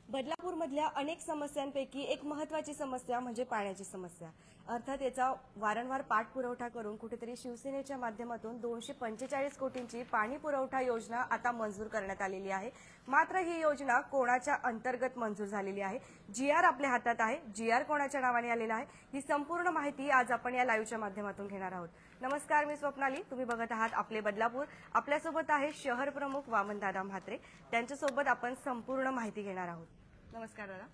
बदलापूरमधल्या अनेक समस्यांपैकी एक महत्त्वाची समस्या म्हणजे पाण्याची समस्या। अर्थात याचा वारंवार पाठपुरावा करून कुठेतरी शिवसेनेच्या माध्यमातून 245 कोटींची पाणी पुरवठा योजना आता मंजूर करण्यात आलेली आहे। मात्र ही योजना कोणाच्या अंतर्गत मंजूर झालेली आहे, जीआर आपल्या हातात आहे, जीआर कोणाच्या नावाने आलेला आहे, ही संपूर्ण माहिती आज आपण या लाईव्हच्या माध्यमातून घेणार आहोत। नमस्कार, मी स्वप्नाली, तुम्ही बघत आहात आपले बदलापूर। आपल्यासोबत आहे शहर प्रमुख वामनदादा म्हात्रे, त्यांच्यासोबत आपण संपूर्ण माहिती घेणार आहोत। नमस्कार दादा।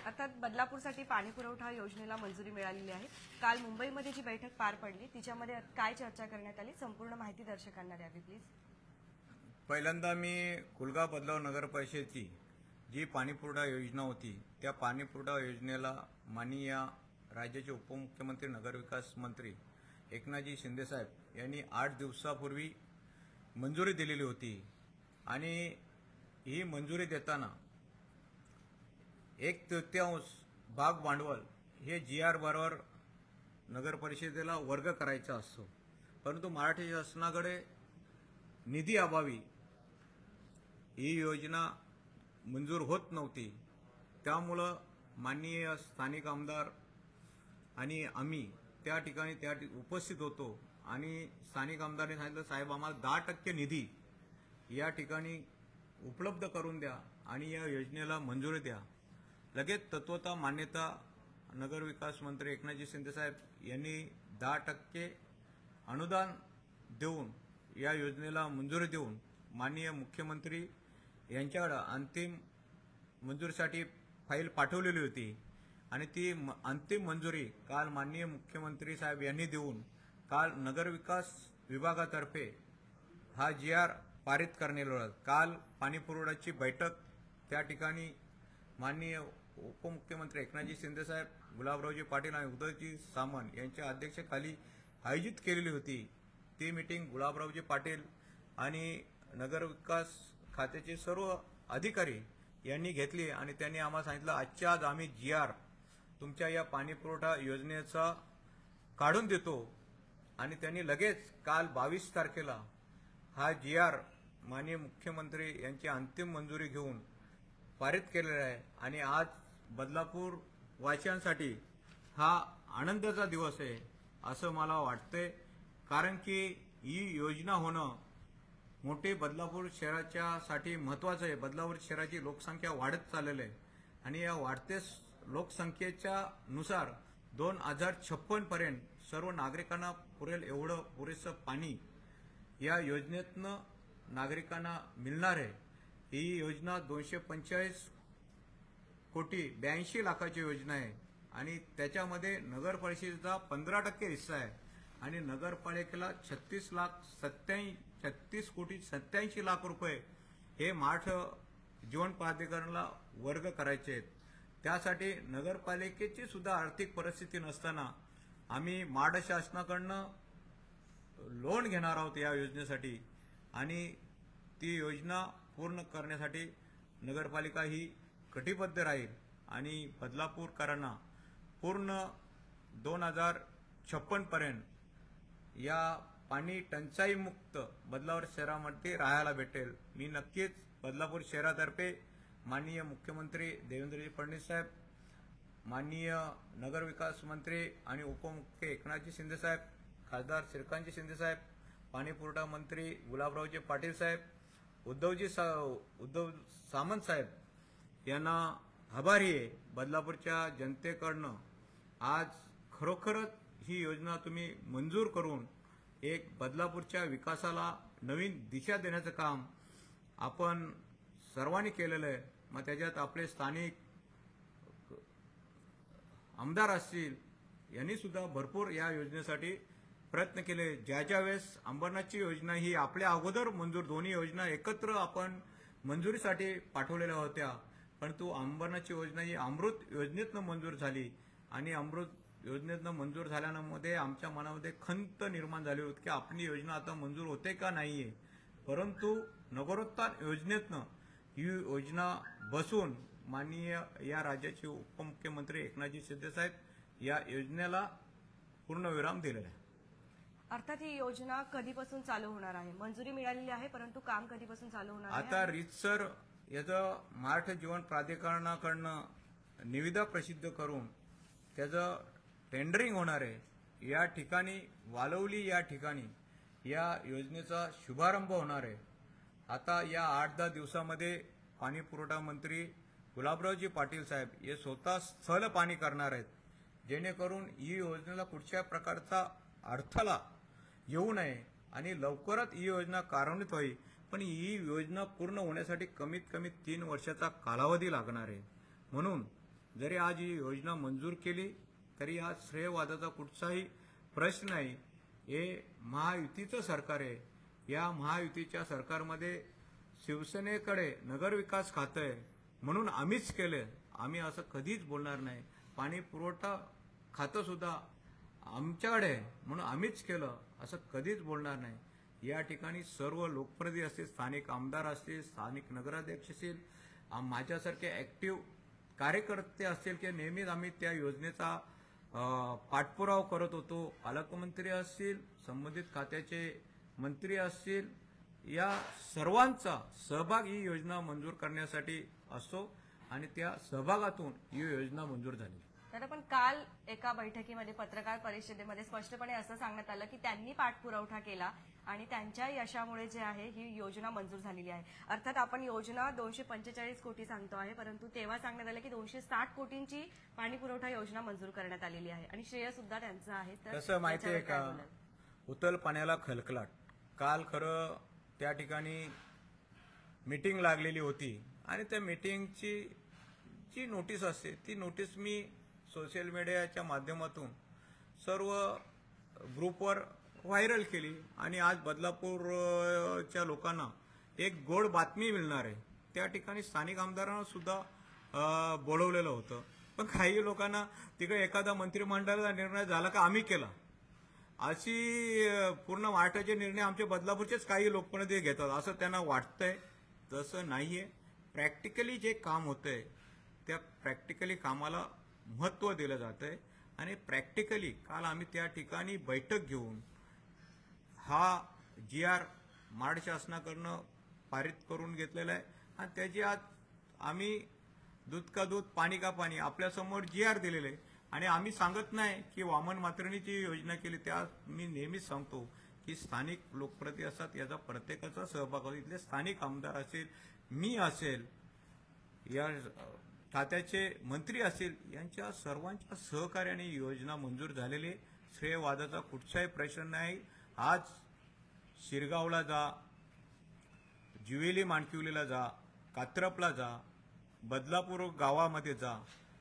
अर्थात बदलापूरसाठी पाणी पुरवठा योजनेला मंजुरी मिळालेली आहे। काल मुंबईमध्ये जी बैठक पार पडली तिच्यामध्ये काय चर्चा करण्यात आली, संपूर्ण माहिती दर्शकांना द्यावी प्लीज। पहिल्यांदा मी कुलगाव बदलाव नगर परिषदेची जी पाणीपुरवठा योजना होती त्या पाणीपुरवठा योजनेला माननीय राज्याचे उपमुख्यमंत्री नगरविकास मंत्री एकनाथजी शिंदे साहेब यांनी 8 दिवसापूर्वी मंजुरी दिलेली होती आणि ही मंजुरी देताना 1/3 भाग भांडवल हे जीआर बरोबर नगर परिषदेला वर्ग करायचा असतो, परंतु मराठी शासनाकडे निधी अभावी ही योजना मंजूर होत नव्हती। त्यामुळं माननीय स्थानिक आमदार आणि आम्ही त्या ठिकाणी उपस्थित होतो आणि स्थानिक आमदारांनी सांगितलं, साहेब आम्हाला 10% निधी या ठिकाणी उपलब्ध करून द्या आणि या योजनेला मंजुरी द्या। लगेच तत्वता मान्यता नगरविकास मंत्री एकनाथजी शिंदे साहेब यांनी 10% अनुदान देऊन या योजनेला मंजुरी देऊन माननीय मुख्यमंत्री यांच्याकडे अंतिम मंजुरीसाठी फाईल पाठवलेली होती आणि ती अंतिम मंजुरी काल माननीय मुख्यमंत्री साहेब यांनी देऊन काल नगरविकास विभागातर्फे हा जीआर पारित करण्यात आला। काल पाणीपुरवठ्याची बैठक त्या ठिकाणी माननीय उपमुख्यमंत्री एकनाथजी शिंदे साहेब, गुलाबरावजी पाटील आणि उदयजी सामंत यांच्या अध्यक्षतेखाली आयोजित केलेली होती। ती मीटिंग गुलाबरावजी पाटील आणि नगरविकास खात्याचे सर्व अधिकारी यांनी घेतली आणि त्यांनी आम्हाला सांगितलं, आजच्या आज आम्ही जीआर तुमच्या या पाणीपुरवठा योजनेचा काढून देतो आणि त्यांनी लगेच काल 22 तारखेला हा जीआर माननीय मुख्यमंत्री यांची अंतिम मंजुरी घेऊन पारित केलेला आहे आणि आज बदलापूर वासियांसाठी हा आनंदाचा दिवस आहे असं मला वाटतंय। कारण की ही योजना होणं मोठे बदलापूर शहराच्यासाठी महत्त्वाचं आहे। बदलापूर शहराची लोकसंख्या वाढत चाललेली आहे आणि या वाढत्या लोकसंख्येच्या नुसार 2056 पर्यंत सर्व नागरिकांना पुरेल एवढं पुरेसं पाणी या योजनेतनं नागरिकांना मिळणार आहे। ही योजना 245 कोटी 82 लाखाची योजना आहे आणि त्याच्यामध्ये नगर परिषदेचा 15% हिस्सा आहे आणि नगरपालिकेला 36 कोटी 87 लाख रुपये हे महाराष्ट्र जीवन प्राधिकरणाला वर्ग करायचे आहेत। त्यासाठी नगरपालिकेची सुद्धा आर्थिक परिस्थिती नसताना आम्ही महाराष्ट्र शासनाकडनं लोन घेणार आहोत या योजनेसाठी आणि ती योजना पूर्ण करण्यासाठी नगरपालिका ही कटिबद्ध राहील आणि बदलापूरकरांना पूर्ण 2056 पर्यंत या पाणी टंचाई मुक्त बदलापूर शहरामध्ये राहायला भेटेल। मी नक्कीच बदलापूर शहरातर्फे माननीय मुख्यमंत्री देवेंद्रजी फडणवीस साहेब, माननीय नगरविकास मंत्री आणि उपमुख्य एकनाथजी शिंदे साहेब, खासदार श्रीकांतजी शिंदे साहेब, पाणीपुरवठा मंत्री गुलाबरावजी पाटील साहेब, उद्धव सामंत साहेब यांना आभारी आहे। बदलापूरच्या जनतेकडनं आज खरोखरच ही योजना तुम्ही मंजूर करून एक बदलापूरच्या विकासाला नवीन दिशा देण्याचं काम आपण सर्वांनी केलेलं आहे। मग त्याच्यात आपले स्थानिक आमदार असतील यांनी सुद्धा भरपूर या योजनेसाठी प्रयत्न केले। ज्या वेळेस अंबरनाथची योजना ही आपल्या अगोदर मंजूर, दोन्ही योजना एकत्र आपण मंजुरीसाठी पाठवलेल्या होत्या, परंतु अंबरनाथची योजना ही अमृत योजनेतनं मंजूर झाली आणि अमृत योजनेतनं मंजूर झाल्यामध्ये आमच्या मनामध्ये खंत निर्माण झाली होती की आपली योजना आता मंजूर होते का नाहीये। परंतु नगरोत्थान योजनेतनं ही योजना बसून माननीय या राज्याचे उपमुख्यमंत्री एकनाथजी शिंदे साहेब या योजनेला पूर्णविराम दिलेला आहे। अर्थात ही योजना कधीपासून चालू होणार आहे? मंजुरी मिळालेली आहे परंतु काम कधीपासून चालू होणार आहे? आता रीतसर याचं महाराष्ट्र जीवन प्राधिकरणाकडनं निविदा प्रसिद्ध करून त्याचं टेंडरिंग होणार आहे। या ठिकाणी वालवली या ठिकाणी या योजनेचा शुभारंभ होणार आहे। आता या 8-10 दिवसामध्ये पाणी पुरवठा मंत्री गुलाबरावजी पाटील साहेब हे स्वतः स्थल पाणी करणार आहेत, जेणेकरून ही योजनेला कुठच्या प्रकारचा अडथळा येऊ नये आणि लवकरच ही योजना कार्यान्वित व्हावी। पण ही योजना पूर्ण होण्यासाठी कमीत कमी 3 वर्षाचा कालावधी लागणार आहे। म्हणून जरी आज ही योजना मंजूर केली तरी हा श्रेयवादाचा कुठचाही प्रश्न नाही। हे महायुतीचं सरकार आहे। या महायुतीच्या सरकारमध्ये शिवसेनेकडे नगरविकास खातं आहे, म्हणून आम्हीच केलं, आम्ही असं कधीच बोलणार नाही। पाणी पुरवठा खातं सुद्धा आमच्याकडे आहे म्हणून आम्हीच केलं असं कधीच बोलणार नाही। या ठिकाणी सर्व लोकप्रतिनिधी असतील, स्थानिक आमदार असतील, स्थानिक नगराध्यक्ष असतील, माझ्यासारखे ऍक्टिव्ह कार्यकर्ते असतील की नेहमीच आम्ही त्या योजनेचा पाठपुरावा करत होतो। पालकमंत्री असतील, संबंधित खात्याचे मंत्री असतील, या सर्वांचा सहभाग ही योजना मंजूर करण्यासाठी असतो आणि त्या सहभागातून ही योजना मंजूर झाली। तर पण काल एका बैठकीमध्ये पत्रकार परिषदेमध्ये स्पष्टपणे असं सांगण्यात आलं की त्यांनी पाठपुरावा केला आणि त्यांच्या यशामुळे जे आहे ही योजना मंजूर झालेली आहे। अर्थात आपण योजना 245 कोटी सांगतो आहे, परंतु तेव्हा सांगण्यात आलं की 260 कोटींची पाणी पुरवठा योजना मंजूर करण्यात आलेली आहे आणि श्रेय सुद्धा त्यांचं आहे। तर कसं माहितीये त्याच्यावर काय का, बोलाल? उतल पाण्याला खलखलाट। काल खरं त्या ठिकाणी मीटिंग लागलेली होती आणि त्या मीटिंगची जी नोटीस असते ती नोटीस मी सोशल मीडियाच्या माध्यमातून सर्व ग्रुपवर व्हायरल केली आणि आज बदलापूरच्या लोकांना एक गोड बातमी मिळणार आहे। त्या ठिकाणी स्थानिक आमदारांना सुद्धा बोलवलेलं होतं, पण काही लोकांना तिकडे एखादा मंत्रिमंडळाचा निर्णय झाला का आम्ही केला अशी पूर्ण महाराष्ट्राचे निर्णय आमचे बदलापूरचेच काही लोकप्रतिनिधी घेतात असं त्यांना वाटतंय। तसं नाहीये। प्रॅक्टिकली जे काम होतंय त्या प्रॅक्टिकली कामाला महत्त्व दिलं जातंय आणि प्रॅक्टिकली काल आम्ही त्या ठिकाणी बैठक घेऊन हा GR महाराष्ट्र शासनाकडनं पारित करून घेतलेला आहे आणि त्याची आज आम्ही दूध का दूध पाणी का पाणी आपल्यासमोर GR दिलेले आहे। आणि आम्ही सांगत नाही की वामन मात्रेंची योजना केली, त्या मी नेहमीच सांगतो की स्थानिक लोकप्रतिनिधी असतात याचा प्रत्येकाचा सहभाग होतो। इथले स्थानिक आमदार असेल, मी असेल, या खात्याचे मंत्री असतील, यांच्या सर्वांच्या सहकार्याने योजना मंजूर झालेली। श्रेयवादाचा कुठचाही प्रश्न नाही। आज शिरगावला जा, जुवेली माणकिवलीला जा, कात्रपला जा, बदलापूर गावामध्ये जा,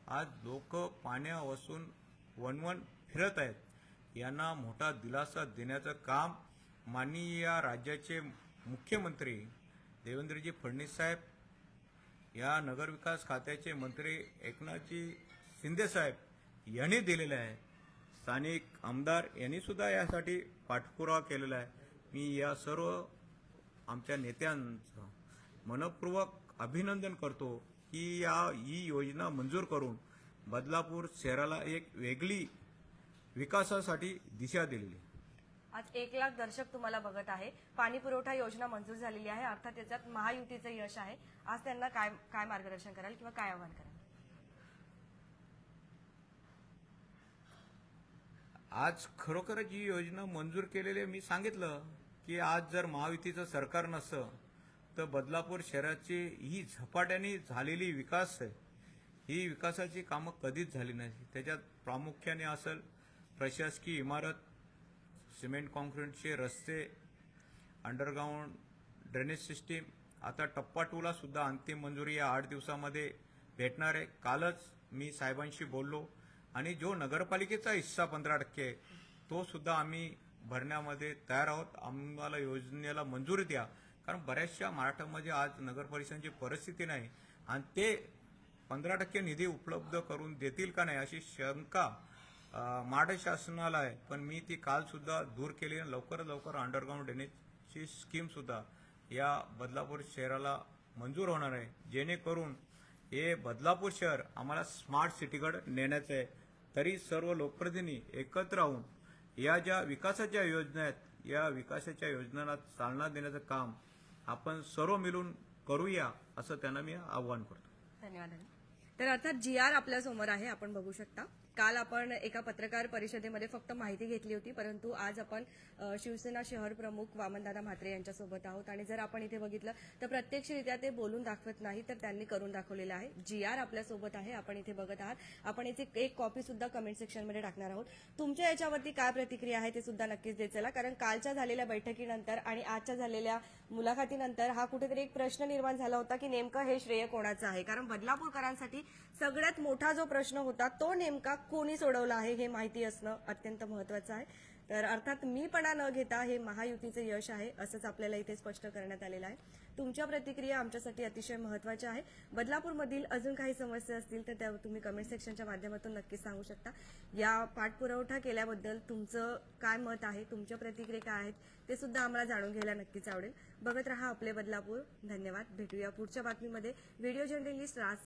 आज लोक पाण्यापासून वणवण फिरत आहेत। यांना मोठा दिलासा देण्याचं काम माननीय या राज्याचे मुख्यमंत्री देवेंद्रजी फडणवीस साहेब, या नगरविकास खात्याचे मंत्री एकनाथजी शिंदे साहेब यांनी दिलेलं आहे। स्थानिक आमदार यांनी सुद्धा यासाठी पाठपुरावा केलेला आहे। मी या सर्व आमच्या नेत्यांचं मनपूर्वक अभिनंदन करतो की ही योजना मंजूर करून बदलापूर शहराला एक वेगळी विकासासाठी दिशा दिलेली। आज 1 लाख दर्शक तुम्हाला बघत आहे। पाणी पुरवठा योजना मंजूर झालेली आहे, अर्थात त्याच्यात महायुतीचं यश आहे। आज त्यांना काय मार्गदर्शन कराल किंवा काय आवाहन कराल? आज खरोखरच ही योजना मंजूर केलेली मी सांगितलं की आज जर महायुतीचं सरकार नसतं तर बदलापूर शहराची ही झपाट्याने झालेली विकास आहे, ही विकासाची कामं कधीच झाली नाही। त्याच्यात प्रामुख्याने असेल प्रशासकीय इमारत, सिमेंट कॉन्क्रीटचे रस्ते, अंडरग्राऊंड ड्रेनेज सिस्टीम। आता टप्पा 2 ला सुद्धा अंतिम मंजुरी या 8 दिवसामध्ये भेटणार आहे। कालच मी साहेबांशी बोललो आणि जो नगरपालिकेचा हिस्सा 15% तो सुद्धा आम्ही भरण्यामध्ये तयार आहोत। आम्हाला योजनेला मंजुरी द्या, कारण बऱ्याचशा महाराष्ट्रामध्ये आज नगरपरिषदांची परिस्थिती नाही आणि ते 15% निधी उपलब्ध करून देतील का नाही अशी शंका महाराष्ट्र शासनाला आहे। पण मी ती काल सुद्धा दूर केली आणि लवकरात लवकर अंडरग्राऊंड ड्रेनेजची स्कीम सुद्धा या बदलापूर शहराला मंजूर होणार आहे, जेणेकरून हे बदलापूर शहर आम्हाला स्मार्ट सिटीकडे नेण्याचं आहे। तरी सर्व लोकप्रतिनिधी एकत्र राहून या ज्या विकासाच्या योजना आहेत या विकासाच्या योजनांना चालना देण्याचं काम आपण सर्व मिळून करूया असं त्यांना मी आव्हान करतो. धन्यवाद. तर अर्थात GR आपल्या समोर आहे, आपण बघू शकता. काल आपण एका पत्रकार परिषदेमध्ये फक्त माहिती घेतली होती, परंतु आज आपण शिवसेना शहर प्रमुख वामनदादा म्हात्रे यांच्यासोबत आहोत. आणि जर आपण इथे बघितलं तर प्रत्यक्षरित्या ते बोलून दाखवत नाही, तर त्यांनी करून दाखवलेलं आहे. GR आपल्यासोबत आहे, आपण इथे बघत आहात. आपण इथे एक कॉपी सुद्धा कमेंट सेक्शनमध्ये टाकणार आहोत. तुमच्या याच्यावरती काय प्रतिक्रिया आहे ते सुद्धा नक्कीच देत चला, कारण कालच्या झालेल्या बैठकीनंतर आणि आजच्या झालेल्या मुलाखतीनंतर हा कुठेतरी एक प्रश्न निर्माण झाला होता की नेमकं हे श्रेय कोणाचं आहे. कारण बदलापूरकरांसाठी सगळ्यात मोठा जो प्रश्न होता तो नेमका कोणी सोडवला आहे हे माहिती असणं अत्यंत महत्वाचं आहे. तर अर्थात मीपणा न घेता हे महायुतीचे यश आहे असंच आपल्याला इथे स्पष्ट करण्यात आलेलं आहे. तुमच्या प्रतिक्रिया आमच्यासाठी अतिशय महत्वाच्या आहे. बदलापूरमधील अजून काही समस्या असतील तर त्या तुम्ही कमेंट सेक्शनच्या माध्यमातून नक्कीच सांगू शकता. या पाठपुरावठा केल्याबद्दल तुमचं काय मत आहे, तुमच्या प्रतिक्रिया काय आहेत ते सुद्धा आम्हाला जाणून घ्यायला नक्कीच आवडेल. बघत रहा आपले बदलापूर. धन्यवाद. भेटूया पुढच्या बातमीमध्ये. व्हिडिओ जर्नलिस्ट राज